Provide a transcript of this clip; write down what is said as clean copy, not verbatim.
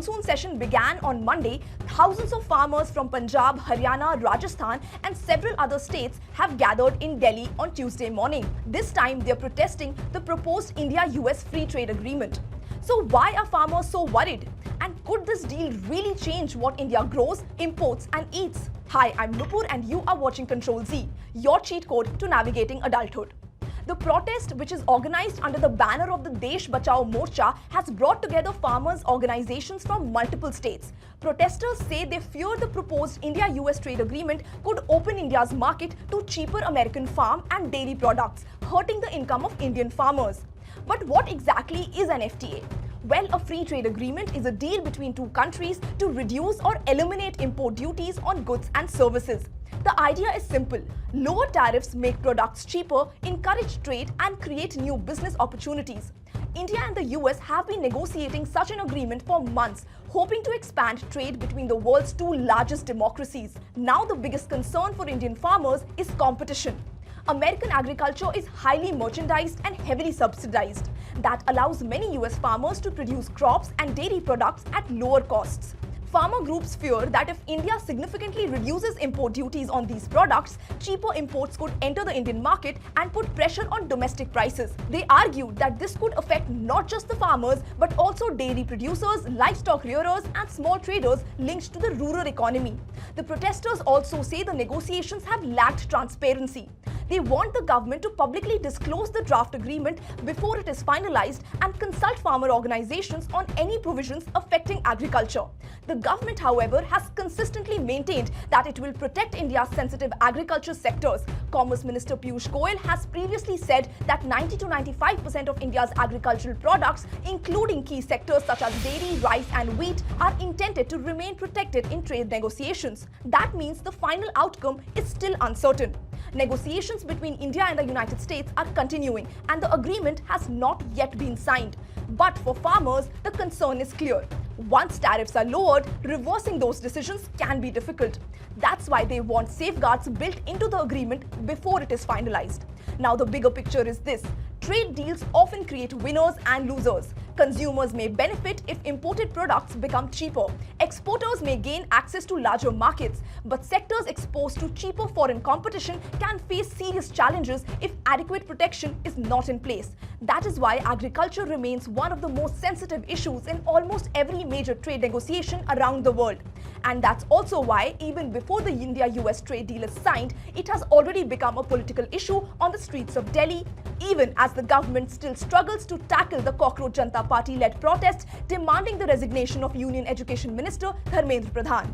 monsoon session began on Monday, thousands of farmers from Punjab, Haryana, Rajasthan and several other states have gathered in Delhi on Tuesday morning. This time they are protesting the proposed India-US free trade agreement. So why are farmers so worried? And could this deal really change what India grows, imports and eats? Hi, I'm Nupur and you are watching Control Z, your cheat code to navigating adulthood. The protest, which is organized under the banner of the Desh Bachao Morcha, has brought together farmers' organizations from multiple states. Protesters say they fear the proposed India-US trade agreement could open India's market to cheaper American farm and dairy products, hurting the income of Indian farmers. But what exactly is an FTA? Well, a free trade agreement is a deal between two countries to reduce or eliminate import duties on goods and services. The idea is simple. Lower tariffs make products cheaper, encourage trade and create new business opportunities. India and the US have been negotiating such an agreement for months, hoping to expand trade between the world's two largest democracies. Now the biggest concern for Indian farmers is competition. American agriculture is highly merchandised and heavily subsidized. That allows many US farmers to produce crops and dairy products at lower costs. Farmer groups fear that if India significantly reduces import duties on these products, cheaper imports could enter the Indian market and put pressure on domestic prices. They argue that this could affect not just the farmers but also dairy producers, livestock rearers and small traders linked to the rural economy. The protesters also say the negotiations have lacked transparency. They want the government to publicly disclose the draft agreement before it is finalized and consult farmer organizations on any provisions affecting agriculture. The government, however, has consistently maintained that it will protect India's sensitive agriculture sectors. Commerce Minister Piyush Goyal has previously said that 90 to 95% of India's agricultural products, including key sectors such as dairy, rice and wheat, are intended to remain protected in trade negotiations. That means the final outcome is still uncertain. Negotiations between India and the United States are continuing and the agreement has not yet been signed. But for farmers, the concern is clear. Once tariffs are lowered, reversing those decisions can be difficult. That's why they want safeguards built into the agreement before it is finalized. Now the bigger picture is this. Trade deals often create winners and losers. Consumers may benefit if imported products become cheaper. Exporters may gain access to larger markets, but sectors exposed to cheaper foreign competition can face serious challenges if adequate protection is not in place. That is why agriculture remains one of the most sensitive issues in almost every major trade negotiation around the world. And that's also why, even before the India-US trade deal is signed, it has already become a political issue on the streets of Delhi, even as the government still struggles to tackle the Cockroach Janata Party-led protests demanding the resignation of Union Education Minister Dharmendra Pradhan.